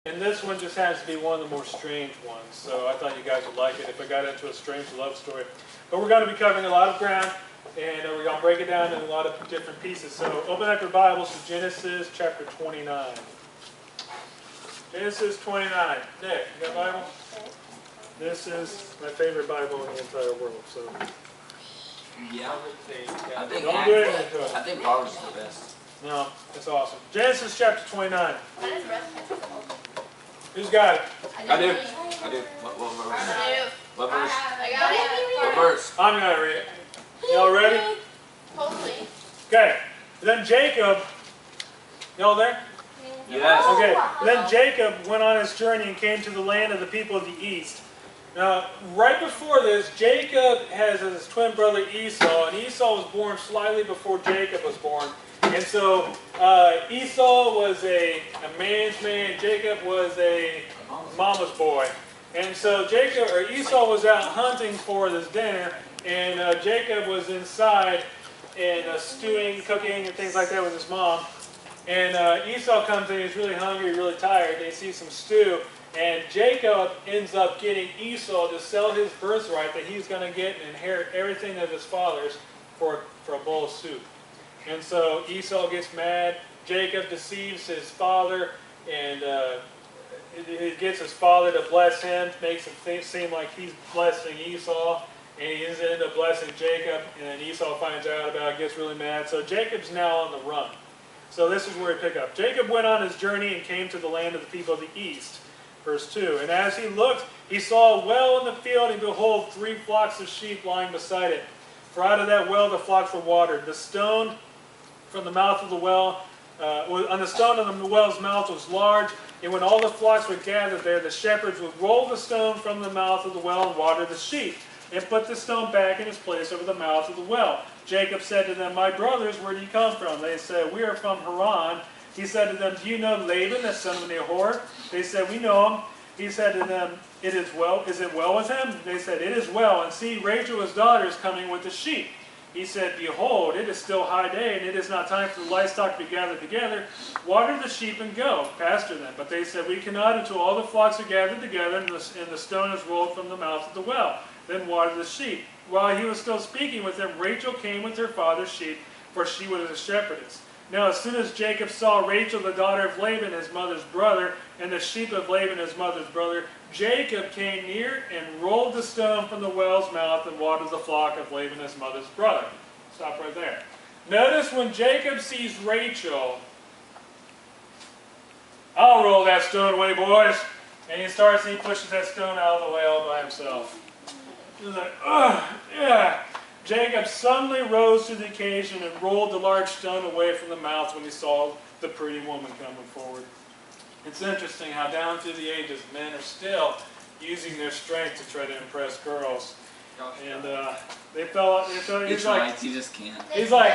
And this one just has to be one of the more strange ones, so I thought you guys would like it if I got into a strange love story. But we're going to be covering a lot of ground, and we're going to break it down in a lot of different pieces. So open up your Bibles to Genesis chapter 29. Genesis 29. Nick, you got a Bible? This is my favorite Bible in the entire world. So yeah, I think Proverbs is the best. No, it's awesome. Genesis chapter 29. Who's got it? I do. What verse? What verse? I got it. What verse? I'm going to read it. Y'all ready? Totally. Okay. Then Jacob, y'all there? Yes. Okay. Then Jacob went on his journey and came to the land of the people of the east. Now, right before this, Jacob has his twin brother Esau, and Esau was born slightly before Jacob was born. And so Esau was a man's man, Jacob was a mama's boy. And so Esau was out hunting for this dinner, and Jacob was inside and stewing, cooking, and things like that with his mom. And Esau comes in, he's really hungry, really tired, and he sees some stew. And Jacob ends up getting Esau to sell his birthright that he's going to get and inherit everything of his father's for a bowl of soup. And so Esau gets mad. Jacob deceives his father, and he gets his father to bless him, makes him seem like he's blessing Esau, and he ends up blessing Jacob, and then Esau finds out about it, gets really mad. So Jacob's now on the run. So this is where we pick up. Jacob went on his journey and came to the land of the people of the east. Verse 2, and as he looked, he saw a well in the field, and behold, 3 flocks of sheep lying beside it. For out of that well the flocks were watered. The stone from the mouth of the well, on the stone of the well's mouth was large, and when all the flocks were gathered there, the shepherds would roll the stone from the mouth of the well and water the sheep, and put the stone back in its place over the mouth of the well. Jacob said to them, my brothers, where do you come from? They said, we are from Haran. He said to them, do you know Laban, the son of Nahor? They said, we know him. He said to them, is it well with him? They said, it is well. And see, Rachel, his daughter, is coming with the sheep. He said, behold, it is still high day, and it is not time for the livestock to be gathered together. Water the sheep and go, pasture them. But they said, we cannot until all the flocks are gathered together, and the stone is rolled from the mouth of the well. Then water the sheep. While he was still speaking with them, Rachel came with her father's sheep, for she was a shepherdess. Now as soon as Jacob saw Rachel, the daughter of Laban, his mother's brother, and the sheep of Laban, his mother's brother, Jacob came near and rolled the stone from the well's mouth and watered the flock of Laban, his mother's brother. Stop right there. Notice when Jacob sees Rachel, I'll roll that stone away, boys. And he pushes that stone out of the way all by himself. He's like, ugh, yeah. Jacob suddenly rose to the occasion and rolled the large stone away from the mouth when he saw the pretty woman coming forward. It's interesting how down through the ages men are still using their strength to try to impress girls. And he's like, you just can't. He's like,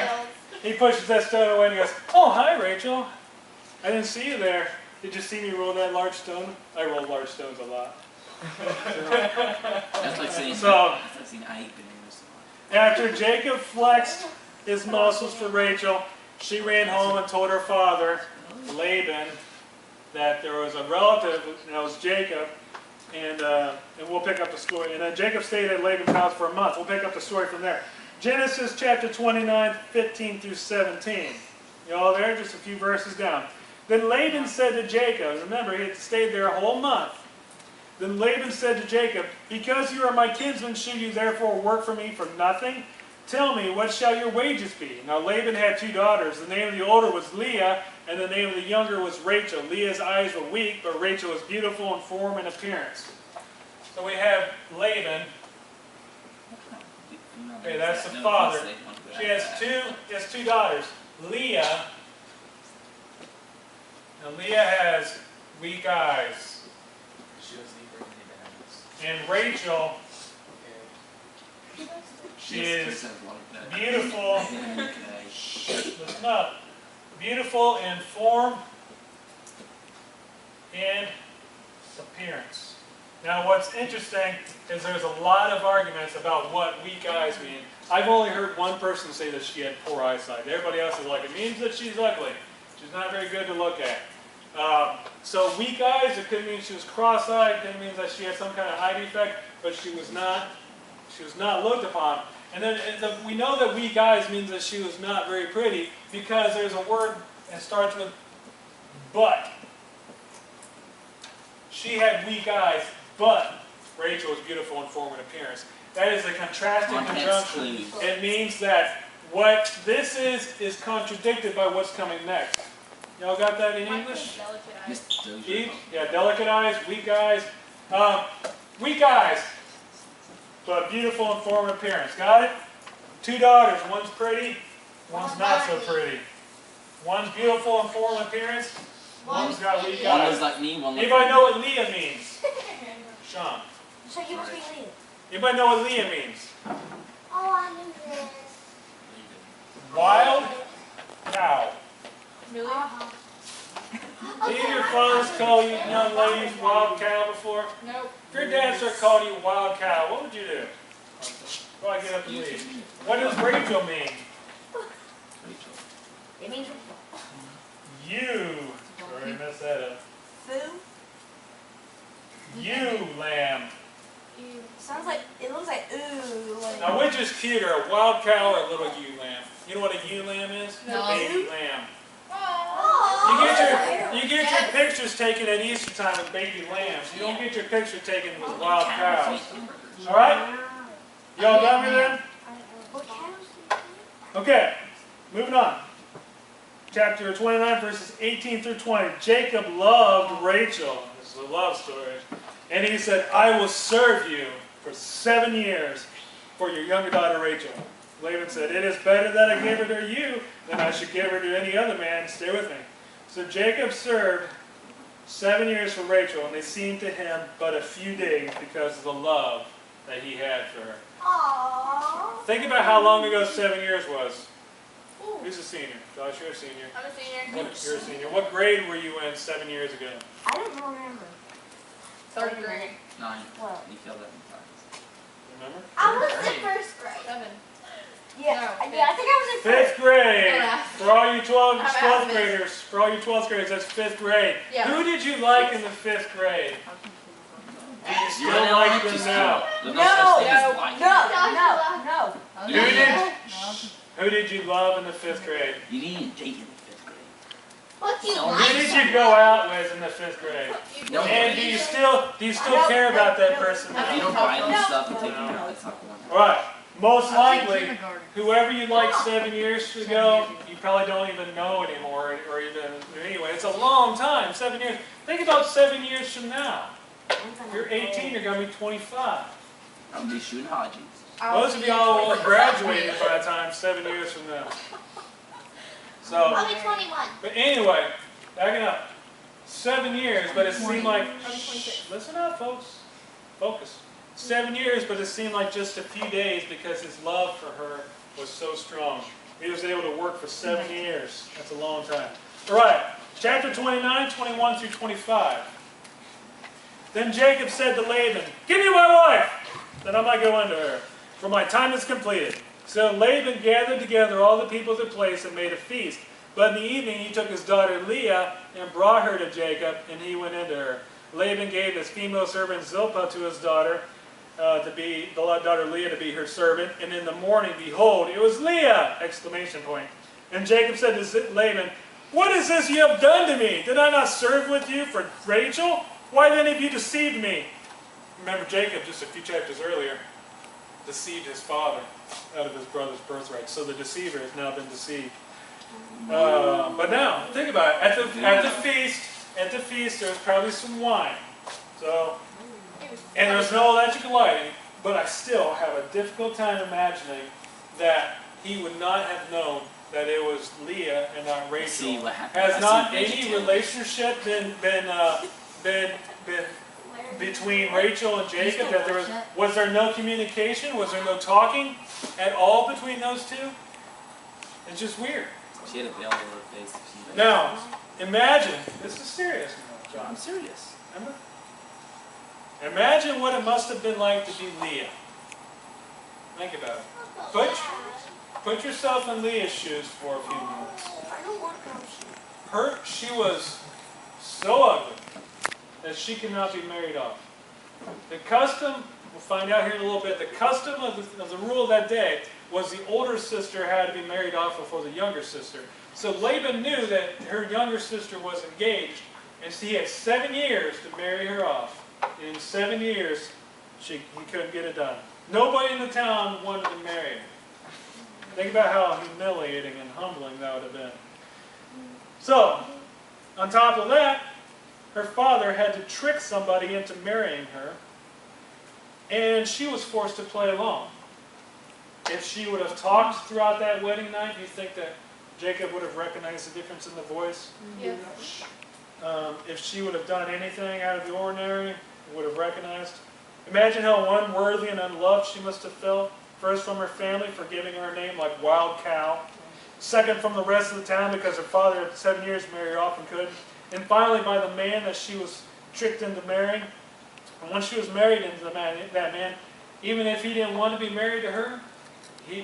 he pushes that stone away and he goes, oh, hi, Rachel. I didn't see you there. Did you see me roll that large stone? I roll large stones a lot. That's like saying, I eat bananas. After Jacob flexed his muscles for Rachel, she ran home and told her father, Laban, that there was a relative, and that was Jacob, and we'll pick up the story. And then Jacob stayed at Laban's house for a month. We'll pick up the story from there. Genesis chapter 29, 15 through 17. You all there? Just a few verses down. Then Laban said to Jacob, remember he had stayed there a whole month. Then Laban said to Jacob, because you are my kinsman, should you therefore work for me for nothing? Tell me, what shall your wages be? Now Laban had 2 daughters. The name of the older was Leah, and the name of the younger was Rachel. Leah's eyes were weak, but Rachel was beautiful in form and appearance. So we have Laban. Okay, that's the father. She has two daughters. Leah. Now Leah has weak eyes. And Rachel, she is beautiful. Listen up. Beautiful in form and appearance. Now what's interesting is there's a lot of arguments about what weak eyes mean. I've only heard one person say that she had poor eyesight. Everybody else is like, it means that she's ugly. She's not very good to look at. So weak eyes, it could mean she was cross-eyed, it could mean that she had some kind of eye defect, but she was not looked upon. And then we know that weak eyes means that she was not very pretty because there's a word that starts with but. She had weak eyes, but Rachel was beautiful in form and appearance. That is a contrasting conjunction. It means that what this is contradicted by what's coming next. Y'all got that in English? Yeah, delicate eyes, weak eyes. Weak eyes, but beautiful in form and appearance. Got it? 2 daughters. One's pretty, one's not so pretty. One's beautiful in form and appearance, one's got weak eyes. One looks like me, one looks Anybody like know what Leah means? Sean. So you must be Leah. Anybody know what Leah means? Oh, I knew this. Wild cow. Really? Did your fathers call you young ladies wild cow before? Nope. If your dad started calling you wild cow, what would you do? Go ahead, get up and leave. What does Rachel mean? It means You. Sorry, I messed that up. foo. You, lamb. Sounds like, it looks like ooh. Like, Now, which is cuter, a wild cow or a little ewe lamb? You know what a ewe lamb is? No. A baby lamb. oh. You get your pictures taken at Easter time with baby lambs. You don't get your picture taken with wild cows. All right? Y'all got me then? What cows? Okay, moving on. Chapter 29, verses 18 through 20. Jacob loved Rachel. This is a love story. And he said, I will serve you for 7 years for your younger daughter Rachel. Laban said, it is better that I give her to you than I should give her to any other man. Stay with me. So Jacob served 7 years for Rachel, and they seemed to him but a few days because of the love that he had for her. Aww. Think about how long ago 7 years was. Ooh. Who's a senior? Josh, you're a senior. I'm a senior. You're a senior. What grade were you in 7 years ago? I don't remember. 3rd grade. 9. What? You killed that in times. Remember? I was in 1st grade. 7. Yeah, No, yeah, I think I was in 1st. 5th grade. Yeah. For all you 12th I'm graders, for all you 12th graders, that's 5th grade. Yeah. Who did you like in the 5th grade? Do you You're still in like elementary them school. now? There's No, such thing as like. No. Who did you love in the 5th grade? You didn't date in the 5th grade. What do you No, Who did you go out with in the 5th grade? No, And do you still care about that person if you now? don't buy them stuff and take them out, it's not going All right. Most likely, whoever you liked 7 years ago, you probably don't even know anymore, or even anyway. It's a long time, 7 years. Think about 7 years from now. You're 18, you're going to be 25. I'm just shooting Haji. Most of y'all will have graduated by the time 7 years from now. So, I'll be 21. but anyway, backing up. 7 years, but it seemed like, I'm 26. listen up folks, focus. 7 years, but it seemed like just a few days because his love for her was so strong. He was able to work for 7 years. That's a long time. All right, chapter 29, 21 through 25. Then Jacob said to Laban, give me my wife, that I might go unto her, for my time is completed. So Laban gathered together all the people of the place and made a feast. But in the evening he took his daughter Leah and brought her to Jacob, and he went into her. Laban gave his female servant Zilpah to his daughter, the daughter Leah to be her servant. And in the morning, behold, it was Leah! Exclamation point. And Jacob said to Laban, what is this you have done to me? Did I not serve with you for Rachel? Why then have you deceived me? Remember Jacob, just a few chapters earlier, deceived his father out of his brother's birthright. So the deceiver has now been deceived. But now, think about it. At the feast, there was probably some wine. So, and there was no electric lighting. But I still have a difficult time imagining that he would not have known that it was Leah and not Rachel. See what happened. Has not any relationship been between Rachel and Jacob? That was there no communication? Was there no talking at all between those two? It's just weird. She had a veil over her face. Now, imagine, this is serious now, John. I'm serious. Remember? Imagine what it must have been like to be Leah. Think about it. Put yourself in Leah's shoes for a few minutes. I don't want those. She was so ugly that she could not be married off. The custom, we'll find out here in a little bit, the custom of the rule of that day was the older sister had to be married off before the younger sister. So Laban knew that her younger sister was engaged, and so he had 7 years to marry her off. And in 7 years, he couldn't get it done. Nobody in the town wanted to marry her. Think about how humiliating and humbling that would have been. So, on top of that, her father had to trick somebody into marrying her, and she was forced to play along. If she would have talked throughout that wedding night, do you think that Jacob would have recognized the difference in the voice? Yes. If she would have done anything out of the ordinary, he would have recognized. Imagine how unworthy and unloved she must have felt. First from her family for giving her a name like Wild Cow. Second from the rest of the town because her father had 7 years married her off and couldn't. And finally by the man that she was tricked into marrying. And when she was married into that man, even if he didn't want to be married to her,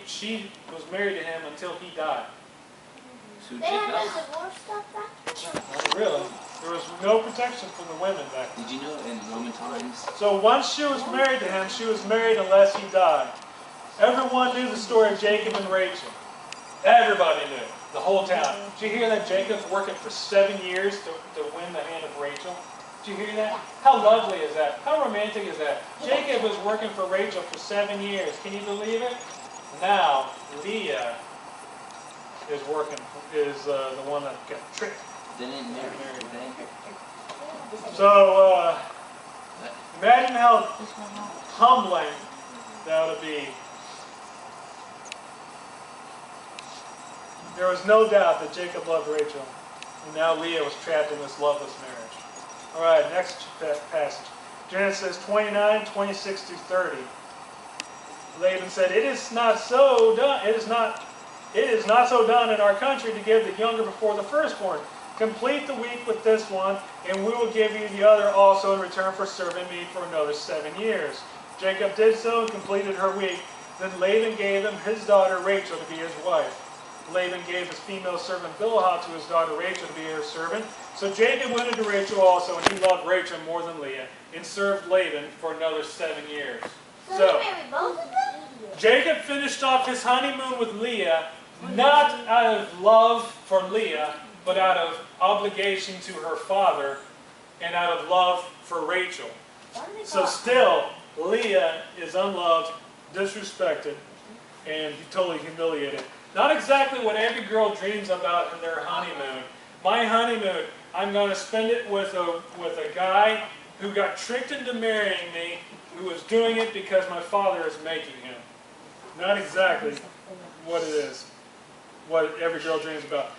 she was married to him until he died. They had no divorce stuff back then? Not really. There was no protection from the women back then. Did you know in Roman times? So once she was married to him, she was married unless he died. Everyone knew the story of Jacob and Rachel. Everybody knew. The whole town. Did you hear that Jacob's working for 7 years to win the hand of Rachel? Did you hear that? How lovely is that? How romantic is that? Jacob was working for Rachel for 7 years. Can you believe it? Now, Leah is the one that got tricked. They didn't marry. They? So, imagine how humbling that would be. There was no doubt that Jacob loved Rachel, and now Leah was trapped in this loveless marriage. All right, next passage. Genesis 29, 26 through 30. Laban said, "It is not so done. It is not so done in our country to give the younger before the firstborn. Complete the week with this one, and we will give you the other also in return for serving me for another 7 years." Jacob did so and completed her week. Then Laban gave him his daughter Rachel to be his wife. Laban gave his female servant Bilhah to his daughter Rachel to be her servant. So Jacob went into Rachel also, and he loved Rachel more than Leah, and served Laban for another 7 years. So he married both of them? Jacob finished off his honeymoon with Leah, not out of love for Leah, but out of obligation to her father, and out of love for Rachel. So still, Leah is unloved, disrespected, and totally humiliated. Not exactly what every girl dreams about in their honeymoon. My honeymoon, I'm going to spend it with a guy who got tricked into marrying me, who was doing it because my father is making him. Not exactly what it is, what every girl dreams about.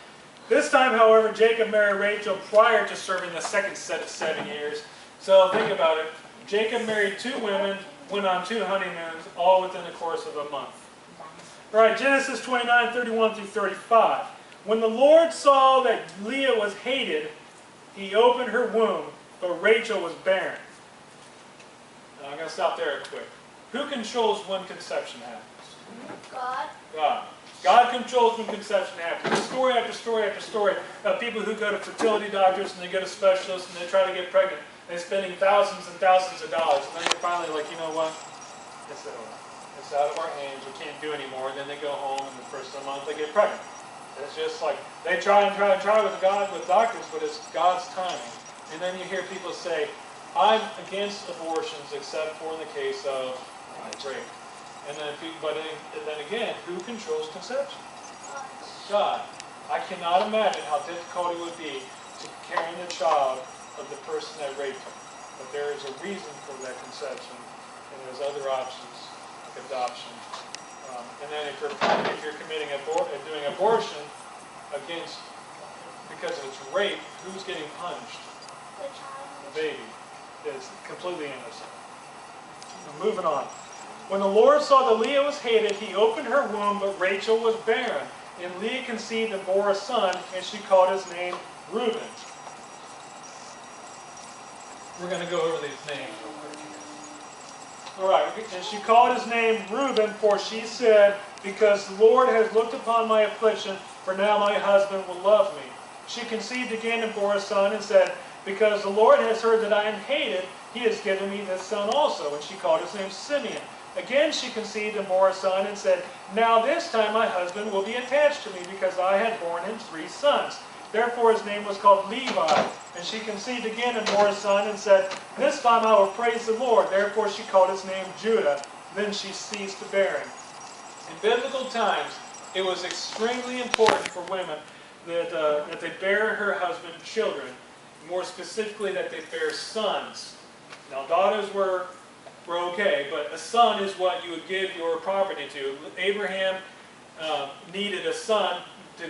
This time, however, Jacob married Rachel prior to serving the second set of 7 years. So think about it. Jacob married 2 women, went on 2 honeymoons, all within the course of a month. All right, Genesis 29, 31 through 35. When the Lord saw that Leah was hated, he opened her womb, but Rachel was barren. Now, I'm going to stop there quick. Who controls when conception happens? God. God. God controls when conception happens. There's story after story after story of people who go to fertility doctors and they go to specialists and they try to get pregnant. They're spending thousands and thousands of dollars. And then they're finally like, you know what? It's out of our hands. We can't do anymore. And then they go home and the first of the month they get pregnant. It's just like they try and try and try with doctors, but it's God's timing. And then you hear people say, I'm against abortions except for in the case of rape. And then, again, who controls conception? God. I cannot imagine how difficult it would be to carrying the child of the person that raped him. But there is a reason for that conception, and there's other options like adoption. And then if you're committing doing abortion because of its rape, who's getting punished? The child. The baby is completely innocent. Moving on. When the Lord saw that Leah was hated, he opened her womb, but Rachel was barren. And Leah conceived and bore a son, and she called his name Reuben. We're going to go over these names real quick. All right, and she called his name Reuben, for she said, because the Lord has looked upon my affliction, for now my husband will love me. She conceived again and bore a son, and said, because the Lord has heard that I am hated. He has given me this son also. And she called his name Simeon. Again she conceived and bore a son and said, now this time my husband will be attached to me, because I had borne him 3 sons. Therefore his name was called Levi. And she conceived again and bore a son and said, this time I will praise the Lord. Therefore she called his name Judah. Then she ceased bearing. In biblical times, it was extremely important for women that they bear her husband children. More specifically, that they bear sons. Now daughters were okay, but a son is what you would give your property to. Abraham needed a son to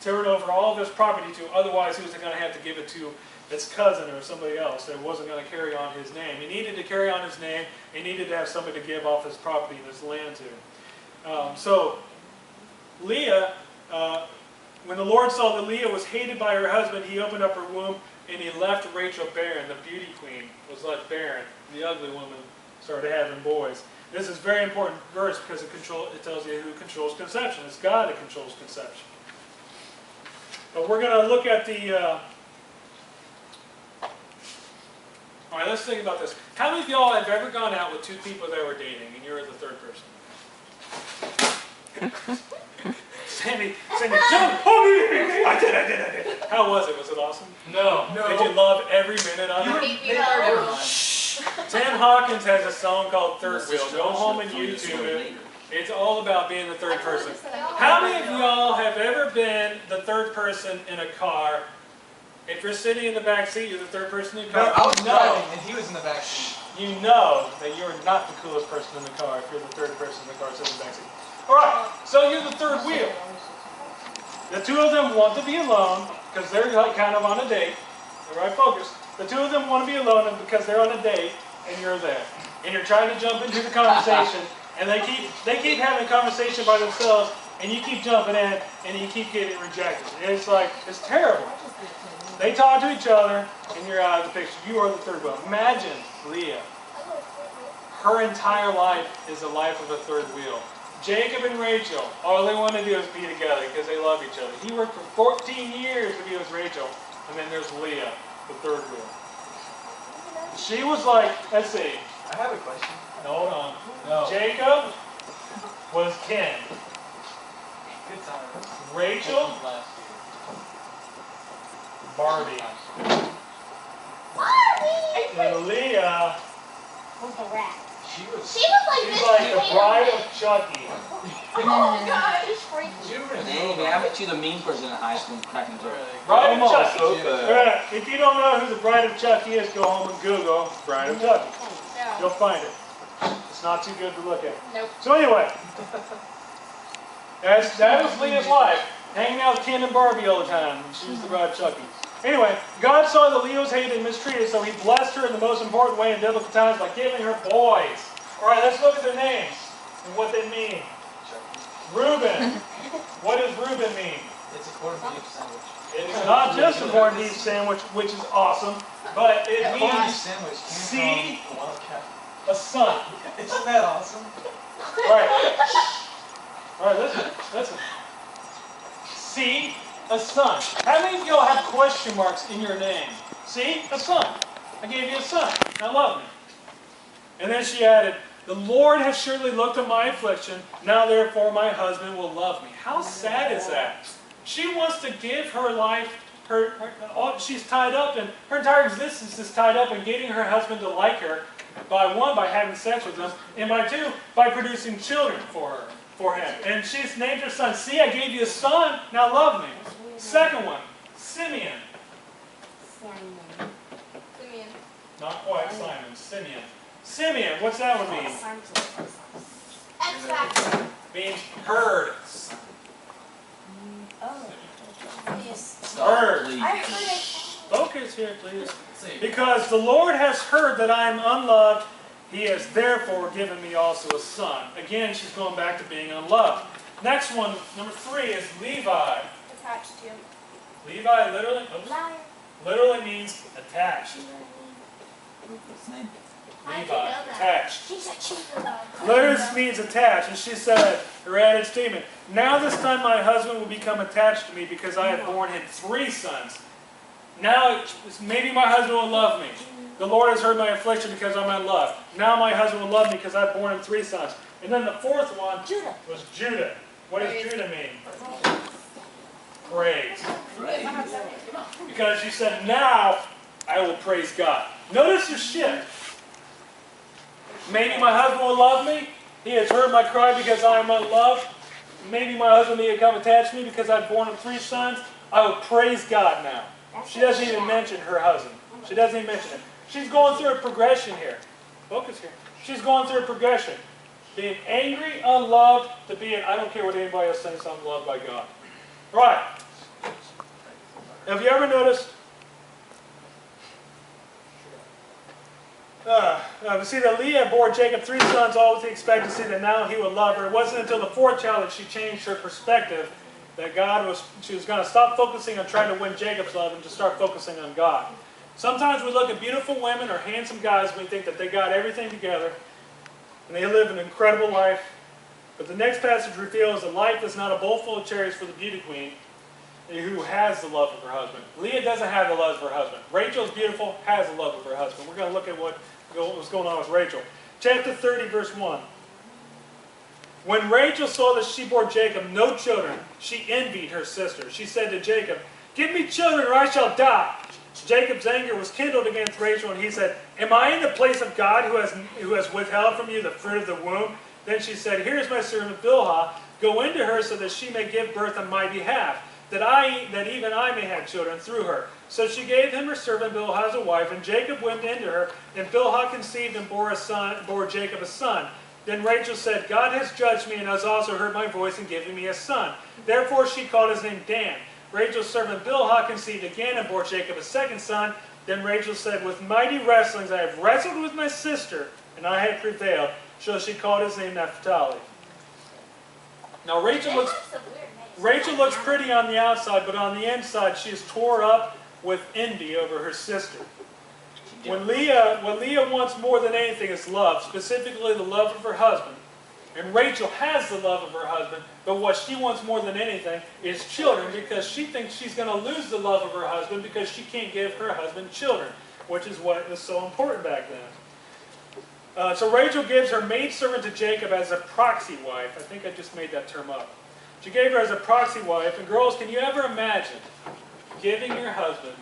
turn over all of his property to, otherwise he was going to have to give it to his cousin or somebody else that wasn't going to carry on his name. He needed to carry on his name, he needed to have somebody to give off his property and his land to. So Leah, when the Lord saw that Leah was hated by her husband, he opened up her womb and he left Rachel barren. The beauty queen was left barren. The ugly woman started having boys. This is a very important verse because it tells you who controls conception. It's God that controls conception. But we're going to look at the... all right, let's think about this. How many of y'all have ever gone out with 2 people that were dating and you're the third person? Sandy, jump! Oh, I did. How was it? Was it awesome? No. Did you love every minute of it? Tim Hawkins has a song called Third Wheel. Go home and YouTube it. It's all about being the third person. How many of y'all have ever been the third person in a car? If you're sitting in the back seat, you're the third person in the car. No, I was driving and he was in the back seat. You know that you're not the coolest person in the car if you're the third person in the car sitting in the back seat. Alright, so you're the third wheel. The 2 of them want to be alone because they're like kind of on a date. They're right focused. The 2 of them want to be alone because they're on a date and you're there. And you're trying to jump into the conversation and they keep having a conversation by themselves and you keep jumping in and you keep getting rejected. And it's like, it's terrible. They talk to each other and you're out of the picture. You are the third wheel. Imagine Leah. Her entire life is the life of a third wheel. Jacob and Rachel, all they want to do is be together because they love each other. He worked for 14 years to be with Rachel. And then there's Leah, the third wheel. She was like, let's see. I have a question. Hold on. No. Jacob was Ken. Good time. Rachel, Barbie. And Leah, Who's the rat? She's she's like the bride of Chucky. Oh gosh, it's freaky. Dang, I bet you the mean person in high school cracking a joke. Bride of Almost, Chucky. okay. Alright, if you don't know who the bride of Chucky is, go home and Google bride of Chucky. You'll find it. It's not too good to look at. Nope. So anyway, that was Leah's life. Hanging out with Ken and Barbie all the time. She was the bride of Chucky. Anyway, God saw that Leah was hated and mistreated, so he blessed her in the most important way in biblical times by giving her boys. Alright, let's look at their names and what they mean. Reuben. What does Reuben mean? It's a corned beef sandwich. It's not just a corned beef sandwich, which is awesome, but it Corned beef means sandwich seed, came from a wildcat. a son. Isn't that awesome? Alright, listen. See, a son. How many of y'all have question marks in your name? See, a son. I gave you a son. Now love me. And then she added, the Lord has surely looked at my affliction. Now therefore my husband will love me. How sad is that? She wants to give her life, she's tied up, and her entire existence is tied up in getting her husband to like her. By 1, by having sex with him, and by 2, by producing children for him. And she's named her son, see, I gave you a son, now love me. Second one, Simeon. Simeon. Not quite Simon, Simeon. Simeon, what's that one mean? X Factor. Means herd. Oh. Yes. Herd. I heard it. Focus here, please. Because the Lord has heard that I am unloved, he has therefore given me also a son. Again, she's going back to being unloved. Next one, number 3, is Levi. Attached to. Levi Liar. literally means attached. Levi, attached. She's a cheater though. Literally means attached, and she said, her added statement, now this time my husband will become attached to me because I have borne him 3 sons. Now, maybe my husband will love me. The Lord has heard my affliction because I'm in love. Now my husband will love me because I've borne him 3 sons. And then the fourth one was Judah. What does Judah mean? Praise. Because she said, now I will praise God. Notice the shift. Maybe my husband will love me. He has heard my cry because I am unloved. Maybe my husband may become attached to me because I've borne him 3 sons. I will praise God now. She doesn't even mention her husband. She doesn't even mention him. She's going through a progression here. Focus here. She's going through a progression. Being angry, unloved, to being, I don't care what anybody else thinks, I'm loved by God. Right. Have you ever noticed? See that Leah bore Jacob 3 sons, all with the expectancy that now he would love her. It wasn't until the 4th child that she changed her perspective, that she was going to stop focusing on trying to win Jacob's love and just start focusing on God. Sometimes we look at beautiful women or handsome guys and we think that they got everything together and they live an incredible life. But the next passage reveals that life is not a bowl full of cherries for the beauty queen who has the love of her husband. Leah doesn't have the love of her husband. Rachel's beautiful, has the love of her husband. We're going to look at what was going on with Rachel. Chapter 30, verse 1. When Rachel saw that she bore Jacob no children, she envied her sister. She said to Jacob, "Give me children or I shall die." Jacob's anger was kindled against Rachel, and he said, "Am I in the place of God who has withheld from you the fruit of the womb?" Then she said, "Here is my servant Bilhah. Go into her so that she may give birth on my behalf, that even I may have children through her." So she gave him her servant Bilhah as a wife, and Jacob went into her, and Bilhah conceived and bore Jacob a son. Then Rachel said, "God has judged me and has also heard my voice in giving me a son." Therefore she called his name Dan. Rachel's servant Bilhah conceived again and bore Jacob a second son. Then Rachel said, "With mighty wrestlings I have wrestled with my sister, and I have prevailed." So she called his name Naphtali. Now Rachel looks pretty on the outside, but on the inside she is tore up with envy over her sister. What Leah wants more than anything is love, specifically the love of her husband. And Rachel has the love of her husband, but what she wants more than anything is children, because she thinks she's going to lose the love of her husband because she can't give her husband children, which is what was so important back then. So Rachel gives her maidservant to Jacob as a proxy wife. I think I just made that term up. She gave her as a proxy wife. And girls, can you ever imagine giving your husband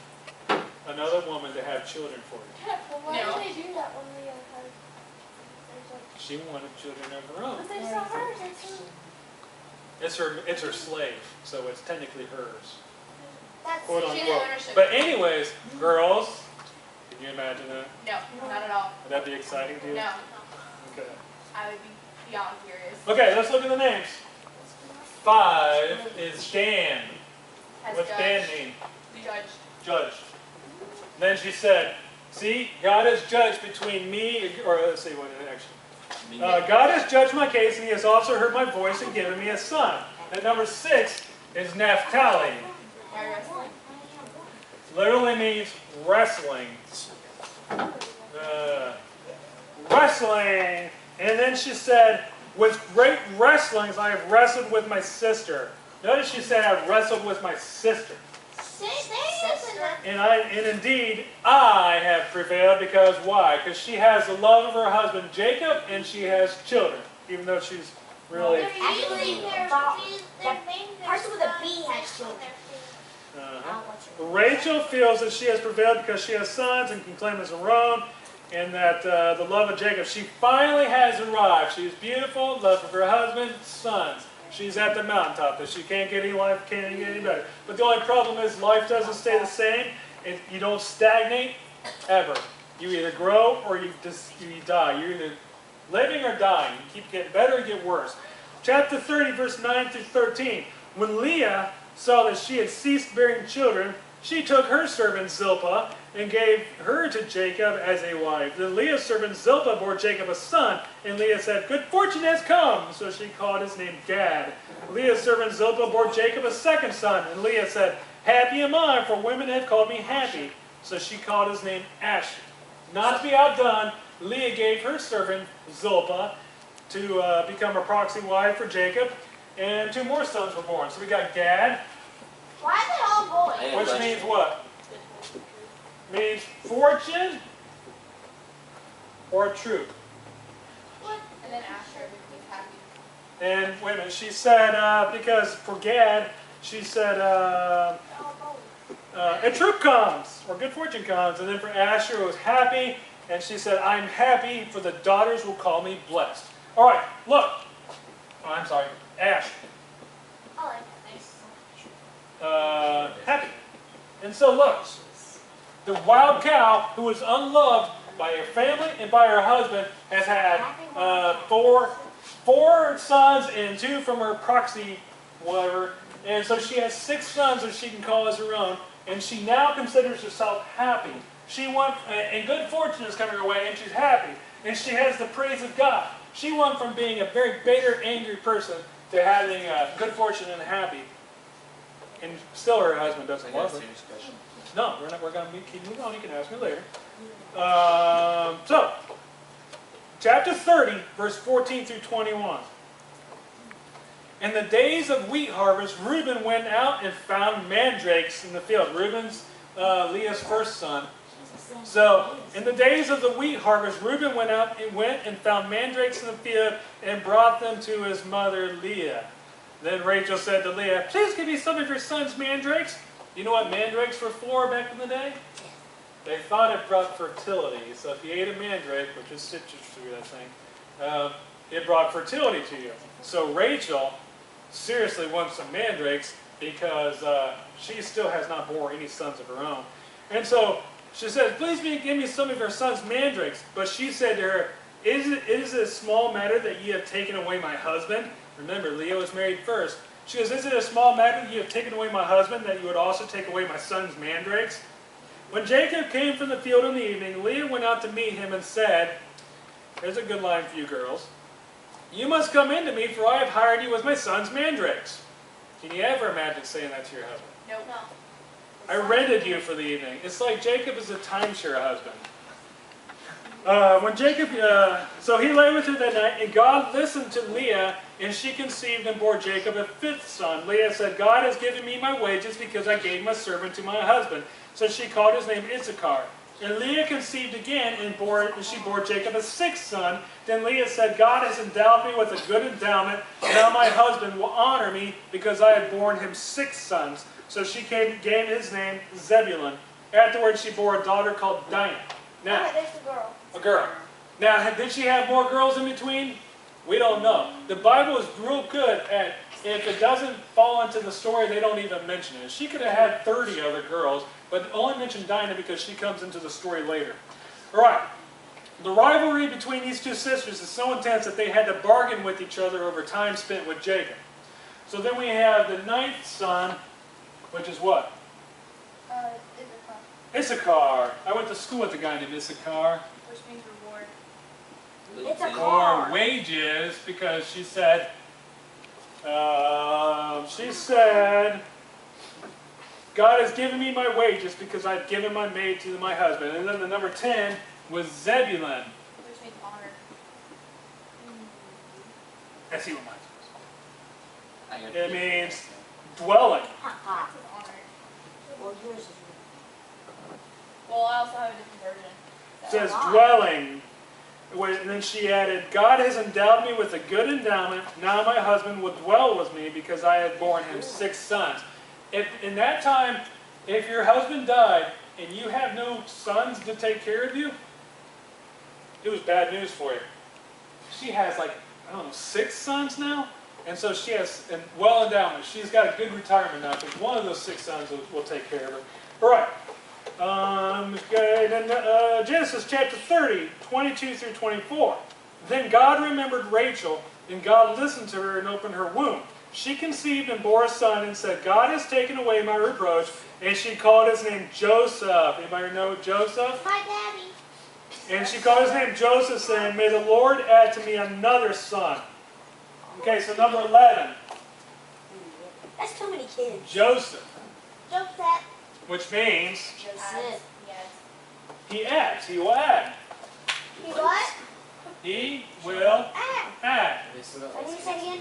another woman to have children for you? Well, why did they do that when Leah had? She wanted children of her own. But they saw hers. It's her slave, so it's technically hers. That's Quote she unquote. didn't understand. But anyways, girls, can you imagine that? No, not at all. Would that be exciting to you? No, Okay. I would be beyond furious. Okay, let's look at the names. 5 is Dan. Has What's judged. Dan mean? Judged. Judged. Then she said, "See, God has judged between me," or let's see what it actually. God has judged my case, and he has also heard my voice and given me a son. And number 6 is Naphtali. Why wrestling? Literally means wrestling. Wrestling. And then she said, "With great wrestlings I have wrestled with my sister." Notice she said, "I've wrestled with my sister." And indeed, I have prevailed, because why? Because she has the love of her husband Jacob, and she has children, even though she's really... Actually, person with a B has children. Rachel feels that she has prevailed because she has sons and can claim as her own, and that the love of Jacob, she finally has arrived. She is beautiful, love of her husband, sons. She's at the mountaintop, that she can't get any life, can't get any better. But the only problem is life doesn't stay the same. You don't stagnate ever. You either grow or you die. You're either living or dying. You keep getting better or get worse. Chapter 30, verse 9 through 13. When Leah saw that she had ceased bearing children, she took her servant Zilpah and gave her to Jacob as a wife. Then Leah's servant Zilpah bore Jacob a son, and Leah said, "Good fortune has come." So she called his name Gad. Leah's servant Zilpah bore Jacob a second son, and Leah said, "Happy am I, for women have called me happy." So she called his name Asher. Not to be outdone, Leah gave her servant Zilpah to become a proxy wife for Jacob, and 2 more sons were born. So we got Gad, Why are they all boys? which means what? means fortune or truth. And then Asher means happy. And wait a minute, she said, because for Gad, she said, a troop comes, or good fortune comes. And then for Asher, it was happy. And she said, I'm happy, for the daughters will call me blessed. All right, look. Oh, I'm sorry, Ash. I like that. Happy. And so look, the wild cow who was unloved by her family and by her husband has had four sons and 2 from her proxy, whatever. And so she has 6 sons that she can call as her own. And she now considers herself happy. She went, and good fortune is coming her way, and she's happy. And she has the praise of God. She went from being a very bitter, angry person to having good fortune and happy. And still her husband doesn't love her. No, we're going to keep moving on. You can ask me later. So, chapter 30, verse 14 through 21. In the days of wheat harvest, Reuben went out and found mandrakes in the field. Reuben's Leah's first son. So, in the days of the wheat harvest, Reuben went and found mandrakes in the field and brought them to his mother Leah. Then Rachel said to Leah, please give me some of your son's mandrakes. You know what mandrakes were for back in the day? They thought it brought fertility. So if you ate a mandrake, which is citrus fruit, I think, it brought fertility to you. So Rachel seriously wants some mandrakes because she still has not borne any sons of her own. And so she said, please give me some of your son's mandrakes. But she said to her, is it a small matter that you have taken away my husband? Remember, Leah was married first. She goes, is it a small matter that you have taken away my husband, that you would also take away my son's mandrakes? When Jacob came from the field in the evening, Leah went out to meet him and said, here's a good line for you girls, you must come in to me, for I have hired you as my son's mandrakes. Can you ever imagine saying that to your husband? Nope. No. I rented you for the evening. It's like Jacob is a timeshare husband. So he lay with her that night, and God listened to Leah, and she conceived and bore Jacob a 5th son. Leah said, God has given me my wages because I gave my servant to my husband. So she called his name Issachar. And Leah conceived again, and she bore Jacob a 6th son. Then Leah said, God has endowed me with a good endowment. Now my husband will honor me because I had borne him 6 sons. So she gave his name Zebulun. Afterwards she bore a daughter called Dinah. Now, There's the girl. a girl. Now, did she have more girls in between? We don't know. The Bible is real good at, if it doesn't fall into the story, they don't even mention it. She could have had 30 other girls, but only mention Dinah because she comes into the story later. All right. The rivalry between these 2 sisters is so intense that they had to bargain with each other over time spent with Jacob. So then we have the 9th son, which is what? Issachar. I went to school with a guy named Issachar. Which means reward. It's a Or car. wages, because she said, God has given me my wages because I've given my maid to my husband. And then the number 10 was Zebulun. Which means honor. I see what mine I got says. It means dwelling. Ha It says honor. Well, yours is Well, I also have a different version. It says dwelling. And then she added, God has endowed me with a good endowment. Now my husband will dwell with me because I had borne him 6 sons. If in that time, if your husband died and you have no sons to take care of you, it was bad news for you. She has like, I don't know, 6 sons now? And so she has well endowment. She's got a good retirement now because one of those 6 sons will take care of her. All right. Genesis chapter 30, 22 through 24. Then God remembered Rachel, and God listened to her and opened her womb. She conceived and bore a son and said, God has taken away my reproach. And she called his name Joseph. Anybody know Joseph? Hi, Daddy. And she called his name Joseph, saying, may the Lord add to me another son. Okay, so number 11, That's too many kids. Joseph, Joseph. which means Joseph. Yes. he adds, he will add. He what? He will Ah. add. What did you say again?